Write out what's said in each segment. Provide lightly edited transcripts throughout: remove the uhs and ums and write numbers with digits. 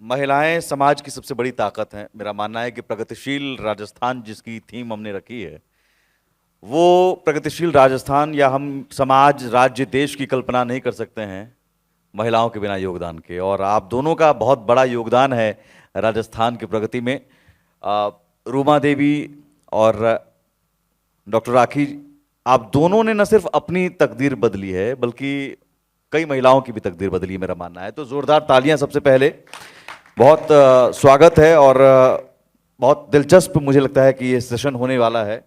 महिलाएं समाज की सबसे बड़ी ताकत हैं। मेरा मानना है कि प्रगतिशील राजस्थान जिसकी थीम हमने रखी है, वो प्रगतिशील राजस्थान या हम समाज, राज्य, देश की कल्पना नहीं कर सकते हैं महिलाओं के बिना योगदान के। और आप दोनों का बहुत बड़ा योगदान है राजस्थान की प्रगति में। रूमा देवी और डॉक्टर राखी, आप दोनों ने न सिर्फ अपनी तकदीर बदली है बल्कि कई महिलाओं की भी तकदीर बदली है, मेरा मानना है। तो जोरदार तालियां सबसे पहले। बहुत स्वागत है और बहुत दिलचस्प मुझे लगता है कि ये सेशन होने वाला है।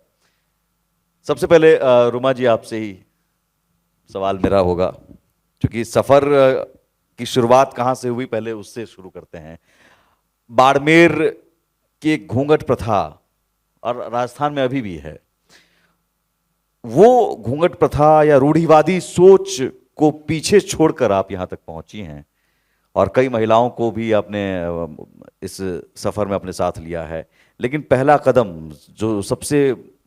सबसे पहले रुमा जी, आपसे ही सवाल मेरा होगा, क्योंकि सफर की शुरुआत कहाँ से हुई, पहले उससे शुरू करते हैं। बाड़मेर की एक घूंघट प्रथा, और राजस्थान में अभी भी है, वो घूंघट प्रथा या रूढ़िवादी सोच को पीछे छोड़कर आप यहां तक पहुंची हैं और कई महिलाओं को भी आपने इस सफर में अपने साथ लिया है। लेकिन पहला कदम जो सबसे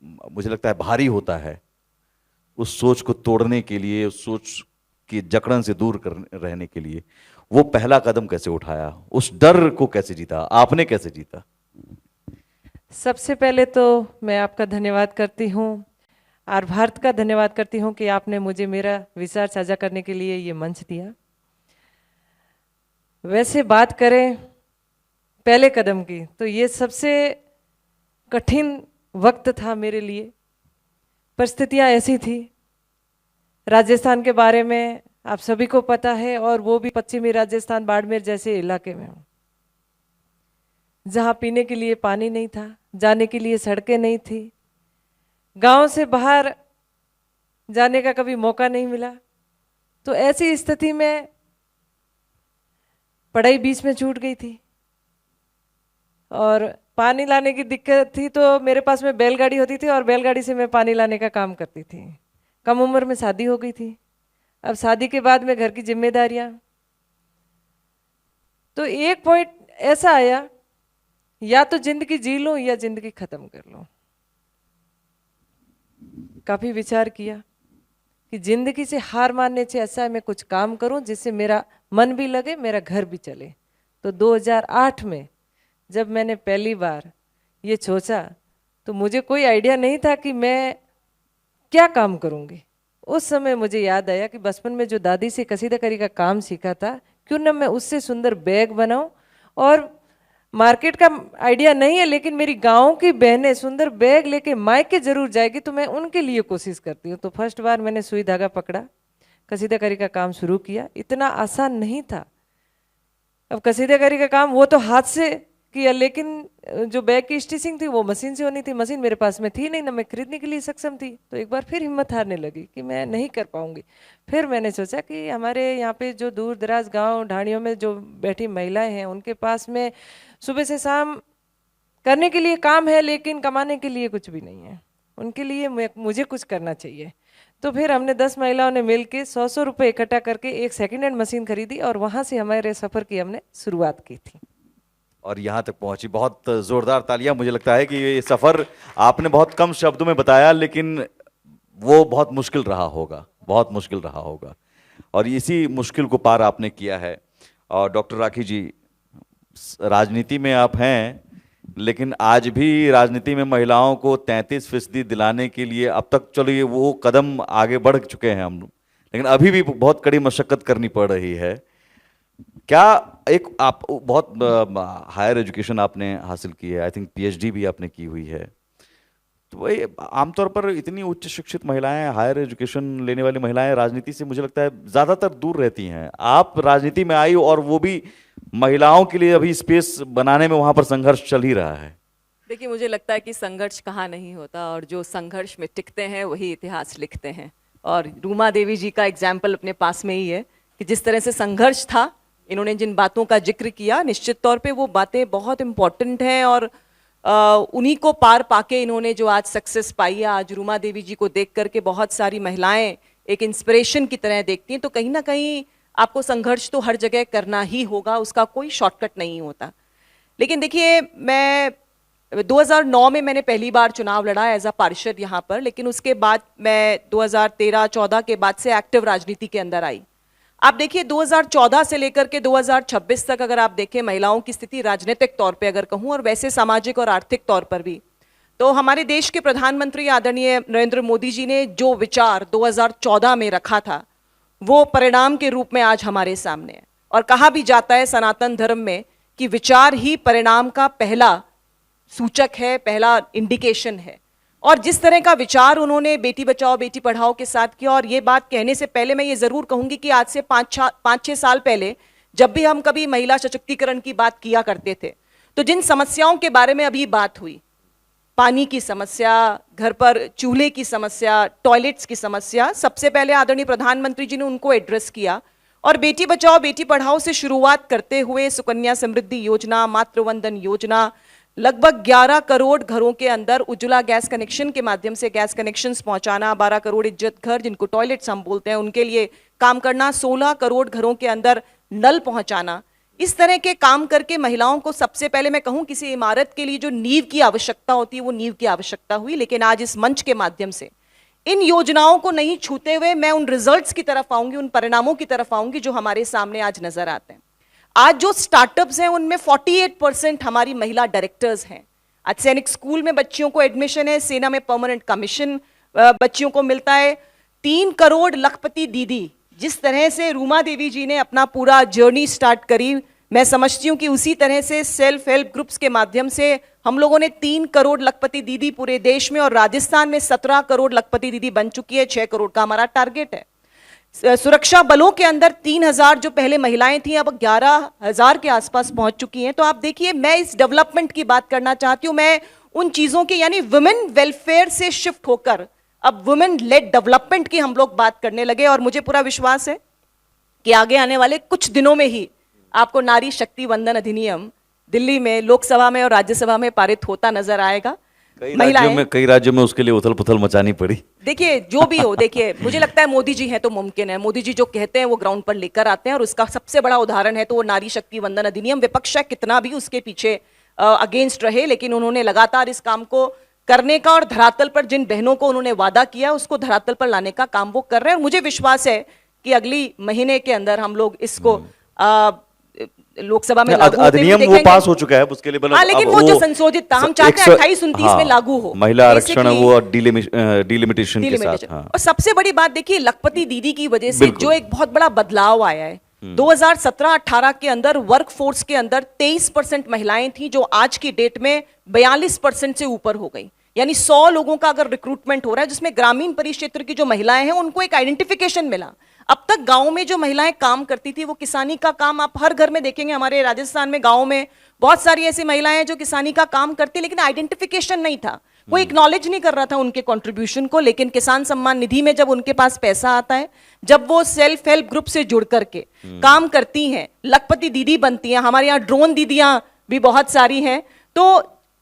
मुझे लगता है भारी होता है, उस सोच को तोड़ने के लिए, उस सोच की जकड़न से दूर रहने के लिए, वो पहला कदम कैसे उठाया, उस डर को कैसे जीता, आपने कैसे जीता? सबसे पहले तो मैं आपका धन्यवाद करती हूँ और भारत का धन्यवाद करती हूँ कि आपने मुझे मेरा विचार साझा करने के लिए ये मंच दिया। वैसे बात करें पहले कदम की, तो ये सबसे कठिन वक्त था मेरे लिए। परिस्थितियाँ ऐसी थी, राजस्थान के बारे में आप सभी को पता है, और वो भी पश्चिमी राजस्थान, बाड़मेर जैसे इलाके में, जहाँ पीने के लिए पानी नहीं था, जाने के लिए सड़कें नहीं थी, गांव से बाहर जाने का कभी मौका नहीं मिला। तो ऐसी स्थिति में पढ़ाई बीच में छूट गई थी और पानी लाने की दिक्कत थी, तो मेरे पास में बैलगाड़ी होती थी और बैलगाड़ी से मैं पानी लाने का काम करती थी। कम उम्र में शादी हो गई थी। अब शादी के बाद में घर की जिम्मेदारियां, तो एक पॉइंट ऐसा आया, या तो जिंदगी जी लो या जिंदगी खत्म कर लो। काफी विचार किया कि जिंदगी से हार मानने से अच्छा है मैं कुछ काम करूं जिससे मेरा मन भी लगे, मेरा घर भी चले। तो 2008 में जब मैंने पहली बार ये सोचा, तो मुझे कोई आइडिया नहीं था कि मैं क्या काम करूंगी। उस समय मुझे याद आया कि बचपन में जो दादी से कसीदाकारी का काम सीखा था, क्यों ना मैं उससे सुंदर बैग बनाऊं। और मार्केट का आइडिया नहीं है, लेकिन मेरी गांव की बहनें सुंदर बैग लेके मायके जरूर जाएगी, तो मैं उनके लिए कोशिश करती हूँ। तो फर्स्ट बार मैंने सुई धागा पकड़ा, कसीदाकारी का काम शुरू किया। इतना आसान नहीं था। अब कसीदाकारी का काम वो तो हाथ से किया, लेकिन जो बैग की स्टिचिंग थी वो मशीन से होनी थी। मशीन मेरे पास में थी नहीं, ना मैं खरीदने के लिए सक्षम थी। तो एक बार फिर हिम्मत हारने लगी कि मैं नहीं कर पाऊंगी। फिर मैंने सोचा कि हमारे यहाँ पे जो दूर दराज गांव ढाणियों में जो बैठी महिलाएं हैं, उनके पास में सुबह से शाम करने के लिए काम है, लेकिन कमाने के लिए कुछ भी नहीं है। उनके लिए मुझे कुछ करना चाहिए। तो फिर हमने 10 महिलाओं ने मिल के 100 रुपये इकट्ठा करके एक सेकेंड हैंड मशीन खरीदी और वहाँ से हमारे सफ़र की हमने शुरुआत की थी और यहाँ तक पहुंची। बहुत जोरदार तालियां। मुझे लगता है कि ये सफर आपने बहुत कम शब्दों में बताया, लेकिन वो बहुत मुश्किल रहा होगा, बहुत मुश्किल रहा होगा, और इसी मुश्किल को पार आपने किया है। और डॉक्टर राखी जी, राजनीति में आप हैं, लेकिन आज भी राजनीति में महिलाओं को 33% दिलाने के लिए अब तक, चलो ये वो कदम आगे बढ़ चुके हैं हम लोग, लेकिन अभी भी बहुत कड़ी मशक्कत करनी पड़ रही है। क्या एक आप बहुत हायर एजुकेशन आपने हासिल की है, आई थिंक पीएचडी भी आपने की हुई है, तो वही आमतौर पर इतनी उच्च शिक्षित महिलाएं, हायर एजुकेशन लेने वाली महिलाएं राजनीति से मुझे लगता है ज़्यादातर दूर रहती हैं। आप राजनीति में आई और वो भी महिलाओं के लिए अभी स्पेस बनाने में वहाँ पर संघर्ष चल ही रहा है। देखिए, मुझे लगता है कि संघर्ष कहाँ नहीं होता, और जो संघर्ष में टिकते हैं वही इतिहास लिखते हैं। और रूमा देवी जी का एग्जाम्पल अपने पास में ही है कि जिस तरह से संघर्ष था, इन्होंने जिन बातों का जिक्र किया, निश्चित तौर पे वो बातें बहुत इम्पॉर्टेंट हैं, और उन्हीं को पार पाके इन्होंने जो आज सक्सेस पाई है। आज रूमा देवी जी को देख करके बहुत सारी महिलाएं एक इंस्पिरेशन की तरह देखती हैं। तो कहीं ना कहीं आपको संघर्ष तो हर जगह करना ही होगा, उसका कोई शॉर्टकट नहीं होता। लेकिन देखिए, मैं 2009 में मैंने पहली बार चुनाव लड़ा एज अ पार्षद यहाँ पर, लेकिन उसके बाद मैं 2013-14 के बाद से एक्टिव राजनीति के अंदर आई। आप देखिए 2014 से लेकर के 2026 तक अगर आप देखें महिलाओं की स्थिति राजनीतिक तौर पे अगर कहूं और वैसे सामाजिक और आर्थिक तौर पर भी, तो हमारे देश के प्रधानमंत्री आदरणीय नरेंद्र मोदी जी ने जो विचार 2014 में रखा था वो परिणाम के रूप में आज हमारे सामने है। और कहा भी जाता है सनातन धर्म में कि विचार ही परिणाम का पहला सूचक है, पहला इंडिकेशन है। और जिस तरह का विचार उन्होंने बेटी बचाओ बेटी पढ़ाओ के साथ किया, और ये बात कहने से पहले मैं ये जरूर कहूंगी कि आज से 5-6 साल पहले जब भी हम कभी महिला सशक्तिकरण की बात किया करते थे तो जिन समस्याओं के बारे में अभी बात हुई, पानी की समस्या, घर पर चूल्हे की समस्या, टॉयलेट्स की समस्या, सबसे पहले आदरणीय प्रधानमंत्री जी ने उनको एड्रेस किया। और बेटी बचाओ बेटी पढ़ाओ से शुरुआत करते हुए सुकन्या समृद्धि योजना, मातृवंदन योजना, लगभग 11 करोड़ घरों के अंदर उज्ज्वला गैस कनेक्शन के माध्यम से गैस कनेक्शंस पहुंचाना, 12 करोड़ इज्जत घर जिनको टॉयलेट्स हम बोलते हैं उनके लिए काम करना, 16 करोड़ घरों के अंदर नल पहुंचाना, इस तरह के काम करके महिलाओं को सबसे पहले मैं कहूं किसी इमारत के लिए जो नींव की आवश्यकता होती है वो नींव की आवश्यकता हुई। लेकिन आज इस मंच के माध्यम से इन योजनाओं को नहीं छूते हुए मैं उन रिजल्ट्स की तरफ आऊंगी, उन परिणामों की तरफ आऊंगी जो हमारे सामने आज नजर आते हैं। आज जो स्टार्टअप्स हैं उनमें 48% हमारी महिला डायरेक्टर्स हैं। आज सैनिक स्कूल में बच्चियों को एडमिशन है, सेना में परमानेंट कमीशन बच्चियों को मिलता है, 3 करोड़ लखपति दीदी, जिस तरह से रूमा देवी जी ने अपना पूरा जर्नी स्टार्ट करी, मैं समझती हूँ कि उसी तरह से सेल्फ हेल्प ग्रुप्स के माध्यम से हम लोगों ने 3 करोड़ लखपति दीदी पूरे देश में, और राजस्थान में 17 करोड़ लखपति दीदी बन चुकी है, 6 करोड़ का हमारा टारगेट है। सुरक्षा बलों के अंदर 3000 जो पहले महिलाएं थी अब 11000 के आसपास पहुंच चुकी हैं। तो आप देखिए, मैं इस डेवलपमेंट की बात करना चाहती हूं, मैं उन चीजों की यानी वुमेन वेलफेयर से शिफ्ट होकर अब वुमेन लेड डेवलपमेंट की हम लोग बात करने लगे। और मुझे पूरा विश्वास है कि आगे आने वाले कुछ दिनों में ही आपको नारी शक्ति वंदन अधिनियम दिल्ली में लोकसभा में और राज्यसभा में पारित होता नजर आएगा। कई राज्यों में उसके लिए उथल पुथल मचानी पड़ी। देखिए जो भी हो, देखिए मुझे लगता है मोदी जी हैं तो मुमकिन है, मोदी जी जो कहते हैं वो ग्राउंड पर लेकर आते हैं, और उसका सबसे बड़ा उदाहरण है तो वो नारी शक्ति वंदन अधिनियम। विपक्ष कितना भी उसके पीछे अगेंस्ट रहे, लेकिन उन्होंने लगातार इस काम को करने का और धरातल पर जिन बहनों को उन्होंने वादा किया उसको धरातल पर लाने का काम वो कर रहे हैं। और मुझे विश्वास है कि अगली महीने के अंदर हम लोग इसको लोकसभा में अधिनियम वो पास हो चुका है, उसके लिए हाँ, लेकिन वो जो संशोधित था हम चाहते हैं 28-29 में लागू हो, महिला आरक्षण वो डिलिमिटेशन के साथ। हाँ। और सबसे बड़ी बात देखिए, लखपति दीदी की वजह से जो एक बहुत बड़ा बदलाव आया है 2017-18 के अंदर वर्कफोर्स के अंदर 23% महिलाएं थी जो आज की डेट में 42% से ऊपर हो गई। यानी 100 लोगों का अगर रिक्रूटमेंट हो रहा है जिसमें ग्रामीण परिक्षेत्र की जो महिलाएं हैं उनको एक आइडेंटिफिकेशन मिला। अब तक गांव में जो महिलाएं काम करती थी वो किसानी का काम, आप हर घर में देखेंगे हमारे राजस्थान में गांव में बहुत सारी ऐसी महिलाएं हैं जो किसानी का काम करती, लेकिन आइडेंटिफिकेशन नहीं था, कोई एक्नॉलेज नहीं कर रहा था उनके कंट्रीब्यूशन को। लेकिन किसान सम्मान निधि में जब उनके पास पैसा आता है, जब वो सेल्फ हेल्प ग्रुप से जुड़ करके काम करती हैं, लखपति दीदी बनती हैं, हमारे यहाँ ड्रोन दीदियां भी बहुत सारी हैं, तो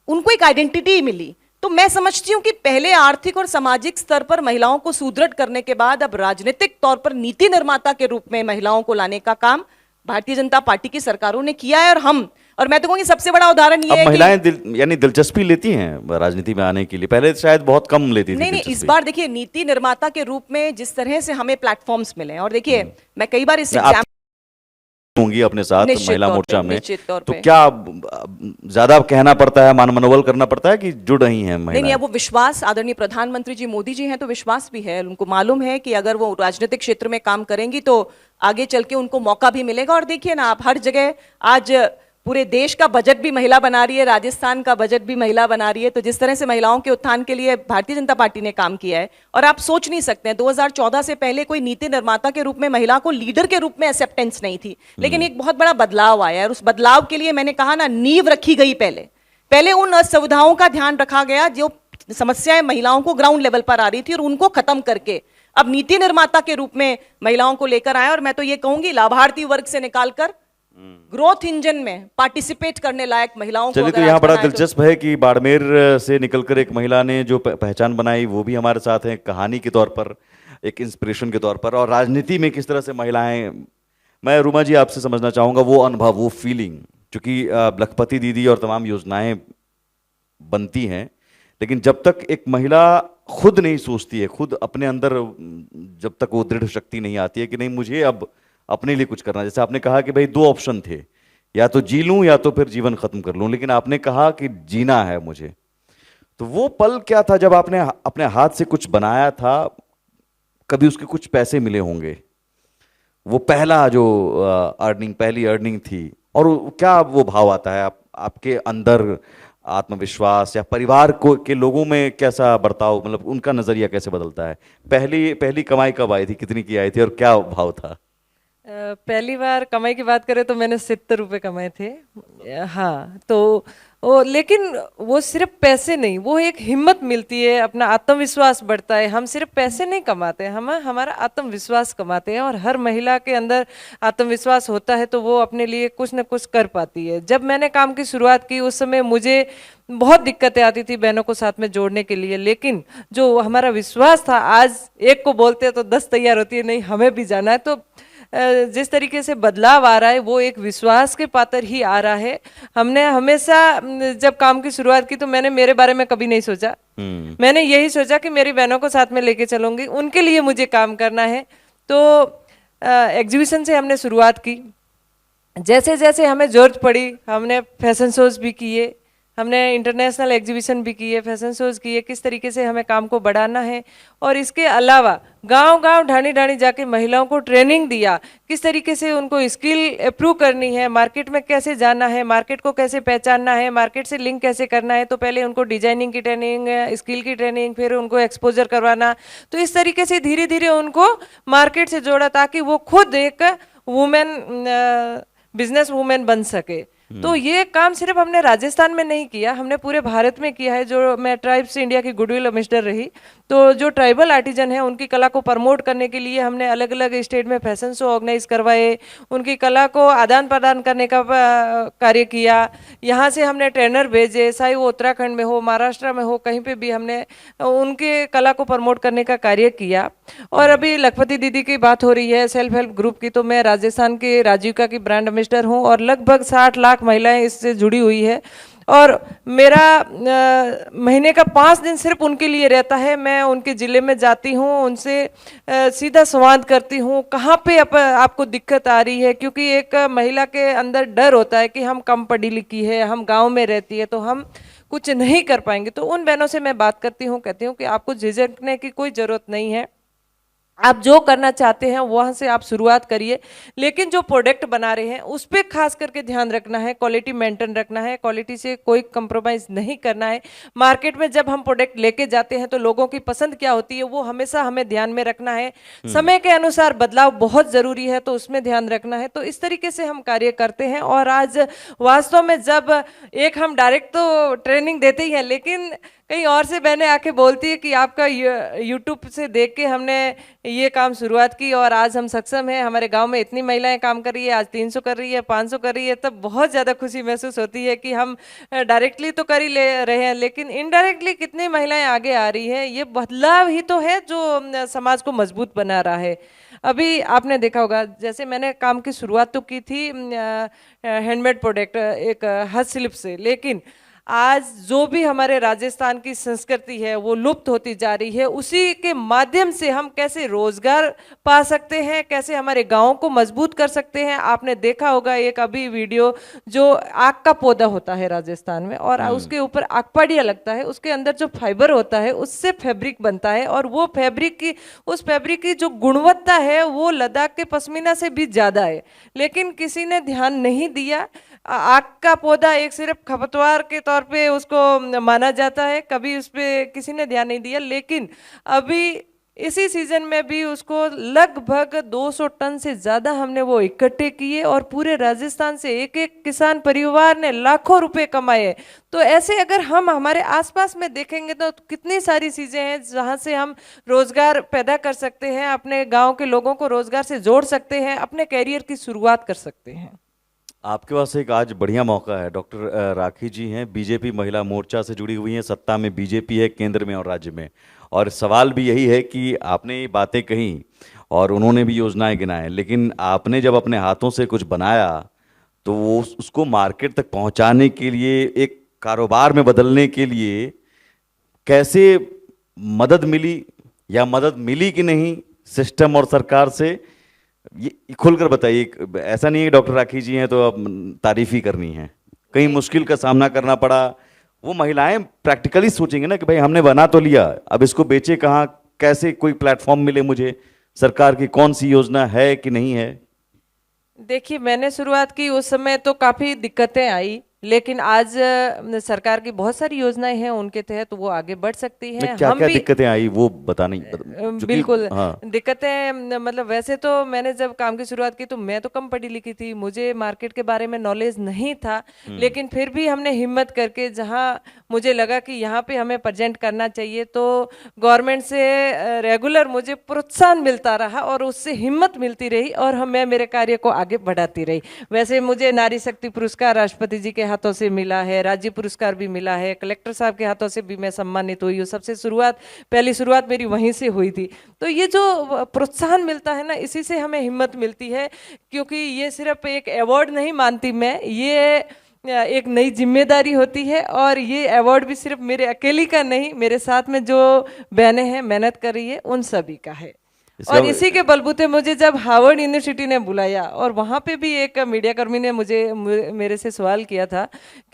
उनको एक आइडेंटिटी मिली। तो मैं समझती हूं कि पहले आर्थिक और सामाजिक स्तर पर महिलाओं को सुदृढ़ करने के बाद अब राजनीतिक तौर पर नीति निर्माता के रूप में महिलाओं को लाने का काम भारतीय जनता पार्टी की सरकारों ने किया है। और मैं तो कहूंगी सबसे बड़ा उदाहरण ये है महिलाएं यानी दिलचस्पी लेती हैं राजनीति में आने के लिए, पहले शायद बहुत कम लेती थी। नहीं, इस बार देखिए नीति निर्माता के रूप में जिस तरह से हमें प्लेटफॉर्म्स मिले, और देखिए मैं कई बार इस होंगी अपने साथ महिला मोर्चा में, तो पे। क्या ज्यादा कहना पड़ता है, मान मनोबल करना पड़ता है कि जुड़ रही हैं महिलाएं? नहीं, अब वो विश्वास आदरणीय प्रधानमंत्री जी मोदी जी हैं तो विश्वास भी है, उनको मालूम है कि अगर वो राजनीतिक क्षेत्र में काम करेंगी तो आगे चल के उनको मौका भी मिलेगा। और देखिए ना, आप हर जगह आज पूरे देश का बजट भी महिला बना रही है, राजस्थान का बजट भी महिला बना रही है। तो जिस तरह से महिलाओं के उत्थान के लिए भारतीय जनता पार्टी ने काम किया है, और आप सोच नहीं सकते हैं 2014 से पहले कोई नीति निर्माता के रूप में महिला को लीडर के रूप में एक्सेप्टेंस नहीं थी, लेकिन एक बहुत बड़ा बदलाव आया है। और उस बदलाव के लिए मैंने कहा ना, नींव रखी गई। पहले उन असुविधाओं का ध्यान रखा गया जो समस्याएं महिलाओं को ग्राउंड लेवल पर आ रही थी, और उनको खत्म करके अब नीति निर्माता के रूप में महिलाओं को लेकर आया। और मैं तो ये कहूंगी लाभार्थी वर्ग से निकालकर ग्रोथ इंजन में पार्टिसिपेट करने लायक महिलाओं को। तो यहाँ बड़ा दिलचस्प है कि बाड़मेर से निकलकर एक महिला ने जो पहचान बनाई वो भी हमारे साथ है, कहानी के तौर पर, एक इंस्पिरेशन के तौर पर। और राजनीति में किस तरह से महिलाएं, मैं रूमा जी आपसे समझना चाहूंगा वो अनुभव, वो फीलिंग, क्योंकि लखपति दीदी और तमाम योजनाएं बनती हैं, लेकिन जब तक एक महिला खुद नहीं सोचती है, खुद अपने अंदर जब तक वो दृढ़ शक्ति नहीं आती है कि नहीं मुझे अब अपने लिए कुछ करना। जैसे आपने कहा कि भाई दो ऑप्शन थे, या तो जी लूं या तो फिर जीवन खत्म कर लूं, लेकिन आपने कहा कि जीना है मुझे। तो वो पल क्या था जब आपने अपने हाथ से कुछ बनाया था, कभी उसके कुछ पैसे मिले होंगे, वो पहला जो पहली अर्निंग थी, और क्या वो भाव आता है आपके अंदर, आत्मविश्वास, या परिवार को के लोगों में कैसा बर्ताव, मतलब उनका नजरिया कैसे बदलता है? पहली पहली कमाई कब आई थी, कितनी की आई थी, और क्या भाव था? पहली बार कमाई की बात करें तो मैंने 70 रुपए कमाए थे। हाँ, तो वो, लेकिन वो सिर्फ पैसे नहीं, वो एक हिम्मत मिलती है, अपना आत्मविश्वास बढ़ता है। हम सिर्फ पैसे नहीं कमाते, हम हमारा आत्मविश्वास कमाते हैं, और हर महिला के अंदर आत्मविश्वास होता है तो वो अपने लिए कुछ न कुछ कर पाती है। जब मैंने काम की शुरुआत की उस समय मुझे बहुत दिक्कतें आती थी बहनों को साथ में जोड़ने के लिए, लेकिन जो हमारा विश्वास था, आज एक को बोलते हैं तो 10 तैयार होती है, नहीं हमें भी जाना है। तो जिस तरीके से बदलाव आ रहा है वो एक विश्वास के पात्र ही आ रहा है। हमने हमेशा जब काम की शुरुआत की तो मैंने मेरे बारे में कभी नहीं सोचा, मैंने यही सोचा कि मेरी बहनों को साथ में लेके चलूंगी, उनके लिए मुझे काम करना है। तो एग्जीबिशन से हमने शुरुआत की, जैसे जैसे हमें जरूरत पड़ी हमने फैशन शोज भी किए, हमने इंटरनेशनल एग्जीबिशन भी किए, फैशन शोज किए, किस तरीके से हमें काम को बढ़ाना है। और इसके अलावा गांव गांव ढाणी ढाणी जाके महिलाओं को ट्रेनिंग दिया, किस तरीके से उनको स्किल अप्रूव करनी है, मार्केट में कैसे जाना है, मार्केट को कैसे पहचानना है, मार्केट से लिंक कैसे करना है। तो पहले उनको डिजाइनिंग की ट्रेनिंग, स्किल की ट्रेनिंग, फिर उनको एक्सपोजर करवाना। तो इस तरीके से धीरे धीरे उनको मार्केट से जोड़ा ताकि वो खुद एक वुमेन, बिजनेस वुमेन बन सके। तो ये काम सिर्फ हमने राजस्थान में नहीं किया, हमने पूरे भारत में किया है। जो मैं ट्राइब्स इंडिया की गुडविल एम्बेसडर रही, तो जो ट्राइबल आर्टिजन है उनकी कला को प्रमोट करने के लिए हमने अलग अलग स्टेट में फैशन शो ऑर्गेनाइज करवाए, उनकी कला को आदान प्रदान करने का कार्य किया। यहाँ से हमने ट्रेनर भेजे, चाहे वो उत्तराखंड में हो, महाराष्ट्र में हो, कहीं पे भी हमने उनके कला को प्रमोट करने का कार्य किया। और अभी लखपति दीदी की बात हो रही है सेल्फ हेल्प ग्रुप की, तो मैं राजस्थान के राजीविका की ब्रांड एम्बेसडर हूँ, और लगभग 60 लाख महिलाएं इससे जुड़ी हुई है। और मेरा महीने का 5 दिन सिर्फ उनके लिए रहता है। मैं उनके ज़िले में जाती हूँ, उनसे सीधा संवाद करती हूँ, कहाँ पे आपको दिक्कत आ रही है, क्योंकि एक महिला के अंदर डर होता है कि हम कम पढ़ी लिखी है, हम गांव में रहती है, तो हम कुछ नहीं कर पाएंगे। तो उन बहनों से मैं बात करती हूँ, कहती हूँ कि आपको झिझकने की कोई ज़रूरत नहीं है, आप जो करना चाहते हैं वहां से आप शुरुआत करिए, लेकिन जो प्रोडक्ट बना रहे हैं उस पर खास करके ध्यान रखना है, क्वालिटी मेंटेन रखना है, क्वालिटी से कोई कंप्रोमाइज नहीं करना है। मार्केट में जब हम प्रोडक्ट लेके जाते हैं तो लोगों की पसंद क्या होती है वो हमेशा हमें ध्यान में रखना है। समय के अनुसार बदलाव बहुत जरूरी है, तो उसमें ध्यान रखना है। तो इस तरीके से हम कार्य करते हैं। और आज वास्तव में जब एक हम डायरेक्ट तो ट्रेनिंग देते ही हैं, लेकिन कहीं और से बहनें आके बोलती है कि आपका यूट्यूब से देख के हमने ये काम शुरुआत की और आज हम सक्षम हैं, हमारे गांव में इतनी महिलाएं काम कर रही है, आज 300 कर रही है, 500 कर रही है। तब बहुत ज़्यादा खुशी महसूस होती है कि हम डायरेक्टली तो कर ही ले रहे हैं, लेकिन इनडायरेक्टली कितनी महिलाएं आगे आ रही है। ये बदलाव ही तो है जो समाज को मजबूत बना रहा है। अभी आपने देखा होगा, जैसे मैंने काम की शुरुआत तो की थी हैंडमेड प्रोडक्ट, एक हस्तशिल्प से, लेकिन आज जो भी हमारे राजस्थान की संस्कृति है वो लुप्त होती जा रही है। उसी के माध्यम से हम कैसे रोजगार पा सकते हैं, कैसे हमारे गांवों को मजबूत कर सकते हैं। आपने देखा होगा एक अभी वीडियो, जो आग का पौधा होता है राजस्थान में, और उसके ऊपर आगपाड़िया लगता है, उसके अंदर जो फाइबर होता है उससे फैब्रिक बनता है, और वो उस फैब्रिक की जो गुणवत्ता है वो लद्दाख के पश्मीना से भी ज्यादा है। लेकिन किसी ने ध्यान नहीं दिया। आग का पौधा एक सिर्फ खपतवार के तौर पे उसको माना जाता है, कभी उस पे किसी ने ध्यान नहीं दिया। लेकिन अभी इसी सीजन में भी उसको लगभग 200 टन से ज्यादा हमने वो इकट्ठे किए, और पूरे राजस्थान से एक एक किसान परिवार ने लाखों रुपए कमाए। तो ऐसे अगर हम हमारे आसपास में देखेंगे तो कितनी सारी चीजें हैं जहां से हम रोजगार पैदा कर सकते हैं, अपने गांव के लोगों को रोजगार से जोड़ सकते हैं, अपने कैरियर की शुरुआत कर सकते हैं। आपके पास एक आज बढ़िया मौका है। डॉक्टर राखी जी हैं, बीजेपी महिला मोर्चा से जुड़ी हुई हैं, सत्ता में बीजेपी है केंद्र में और राज्य में, और सवाल भी यही है कि आपने ये बातें कही और उन्होंने भी योजनाएं गिनाएं, लेकिन आपने जब अपने हाथों से कुछ बनाया तो वो उसको मार्केट तक पहुंचाने के लिए, एक कारोबार में बदलने के लिए कैसे मदद मिली, या मदद मिली कि नहीं सिस्टम और सरकार से, ये खुलकर बताइए, ऐसा नहीं है डॉक्टर राखी जी हैं तो अब तारीफ ही करनी है, कहीं मुश्किल का सामना करना पड़ा, वो महिलाएं प्रैक्टिकली सोचेंगे ना कि भाई हमने बना तो लिया, अब इसको बेचे कहाँ, कैसे कोई प्लेटफॉर्म मिले मुझे, सरकार की कौन सी योजना है कि नहीं है। देखिए, मैंने शुरुआत की उस समय तो काफी दिक्कतें आई, लेकिन आज सरकार की बहुत सारी योजनाएं हैं, उनके तहत वो आगे बढ़ सकती है। क्या हम क्या भी दिक्कतें आई वो चूंकि बिल्कुल हाँ दिक्कतें मतलब वैसे तो मैंने जब काम की शुरुआत की तो मैं तो कम पढ़ी लिखी थी, मुझे मार्केट के बारे में नॉलेज नहीं था, लेकिन फिर भी हमने हिम्मत करके जहां मुझे लगा कि यहाँ पे हमें प्रेजेंट करना चाहिए, तो गवर्नमेंट से रेगुलर मुझे प्रोत्साहन मिलता रहा और उससे हिम्मत मिलती रही और मैं मेरे कार्य को आगे बढ़ाती रही। वैसे मुझे नारी शक्ति पुरस्कार राष्ट्रपति जी के हाथों से मिला है, राज्य पुरस्कार भी मिला है, कलेक्टर साहब के हाथों से भी मैं सम्मानित हुई हूँ। सबसे पहली शुरुआत मेरी वहीं से हुई थी। तो ये जो प्रोत्साहन मिलता है ना, इसी से हमें हिम्मत मिलती है, क्योंकि ये सिर्फ एक अवार्ड नहीं मानती मैं, ये एक नई जिम्मेदारी होती है। और ये अवार्ड भी सिर्फ मेरे अकेली का नहीं, मेरे साथ में जो बहनें हैं मेहनत कर रही है उन सभी का है। और इसी के बलबूते मुझे जब हार्वर्ड यूनिवर्सिटी ने बुलाया, और वहाँ पे भी एक मीडिया कर्मी ने मेरे से सवाल किया था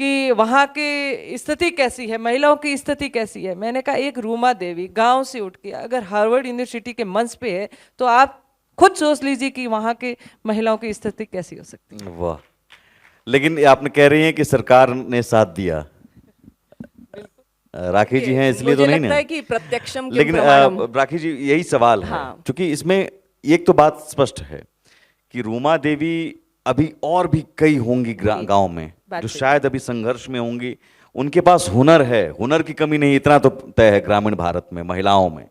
कि वहाँ की स्थिति कैसी है, महिलाओं की स्थिति कैसी है। मैंने कहा, एक रूमा देवी गांव से उठ के अगर हार्वर्ड यूनिवर्सिटी के मंच पे है, तो आप खुद सोच लीजिए कि वहाँ के महिलाओं की स्थिति कैसी हो सकती है। वाह, लेकिन आपने कह रही हैं कि सरकार ने साथ दिया, राखी जी हैं इसलिए तो मुझे नहीं लगता ना, है कि प्रत्यक्षम के लेकिन प्रमाणम। राखी जी यही सवाल है, हाँ। क्योंकि इसमें एक तो बात स्पष्ट है कि रूमा देवी अभी और भी कई होंगी गांव में बात जो सही। शायद अभी संघर्ष में होंगी, उनके पास हुनर है, हुनर की कमी नहीं, इतना तो तय है ग्रामीण भारत में महिलाओं में,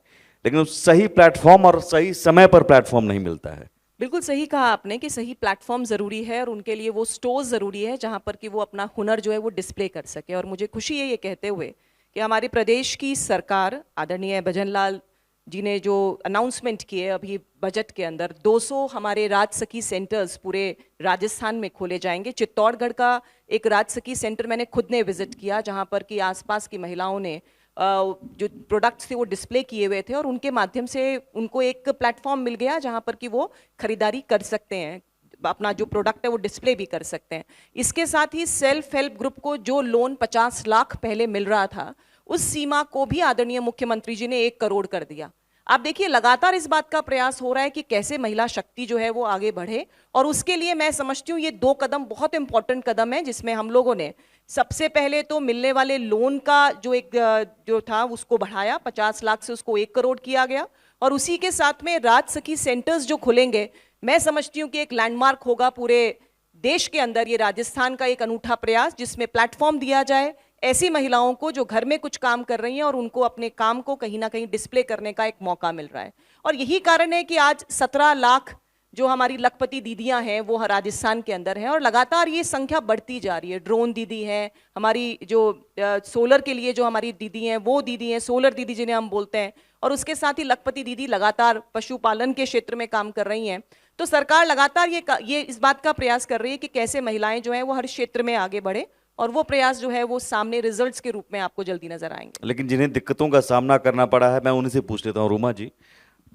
लेकिन उस सही प्लेटफॉर्म और सही समय पर प्लेटफॉर्म नहीं मिलता है। बिल्कुल सही कहा आपने कि सही प्लेटफॉर्म ज़रूरी है और उनके लिए वो स्टोर्स ज़रूरी है जहाँ पर कि वो अपना हुनर जो है वो डिस्प्ले कर सके। और मुझे खुशी है ये कहते हुए कि हमारे प्रदेश की सरकार आदरणीय भजन लाल जी ने जो अनाउंसमेंट किए अभी बजट के अंदर, 200 हमारे राजसखी सेंटर्स पूरे राजस्थान में खोले जाएंगे। चित्तौड़गढ़ का एक राजसखी सेंटर मैंने खुद ने विजिट किया, जहाँ पर कि आसपास की महिलाओं ने जो प्रोडक्ट्स थे वो डिस्प्ले किए हुए थे और उनके माध्यम से उनको एक प्लेटफॉर्म मिल गया जहाँ पर कि वो खरीदारी कर सकते हैं, अपना जो प्रोडक्ट है वो डिस्प्ले भी कर सकते हैं। इसके साथ ही सेल्फ हेल्प ग्रुप को जो लोन 50 लाख पहले मिल रहा था, उस सीमा को भी आदरणीय मुख्यमंत्री जी ने 1 करोड़ कर दिया। आप देखिए, लगातार इस बात का प्रयास हो रहा है कि कैसे महिला शक्ति जो है वो आगे बढ़े, और उसके लिए मैं समझती हूँ ये 2 कदम बहुत इंपॉर्टेंट कदम है, जिसमें हम लोगों ने सबसे पहले तो मिलने वाले लोन का जो था उसको बढ़ाया, 50 लाख से उसको 1 करोड़ किया गया, और उसी के साथ में राजसखी सेंटर्स जो खुलेंगे, मैं समझती हूँ कि एक लैंडमार्क होगा पूरे देश के अंदर। ये राजस्थान का एक अनूठा प्रयास जिसमें प्लेटफॉर्म दिया जाए ऐसी महिलाओं को जो घर में कुछ काम कर रही हैं और उनको अपने काम को कहीं ना कहीं डिस्प्ले करने का एक मौका मिल रहा है। और यही कारण है कि आज 17 लाख जो हमारी लखपति दीदियां हैं वो राजस्थान के अंदर हैं, और लगातार ये संख्या बढ़ती जा रही है। ड्रोन दीदी हैं, हमारी जो सोलर के लिए जो हमारी दीदी हैं वो दीदी हैं, सोलर दीदी जिन्हें हम बोलते हैं, और उसके साथ ही लखपति दीदी लगातार पशुपालन के क्षेत्र में काम कर रही हैं। तो सरकार लगातार ये इस बात का प्रयास कर रही है कि कैसे महिलाएं जो हैं वो हर क्षेत्र में आगे बढ़े, और वो प्रयास जो है वो सामने रिजल्ट्स के रूप में आपको जल्दी नजर आएंगे। लेकिन जिन्हें दिक्कतों का सामना करना पड़ा है, मैं उन्हीं से पूछ लेता हूँ। रूमा जी,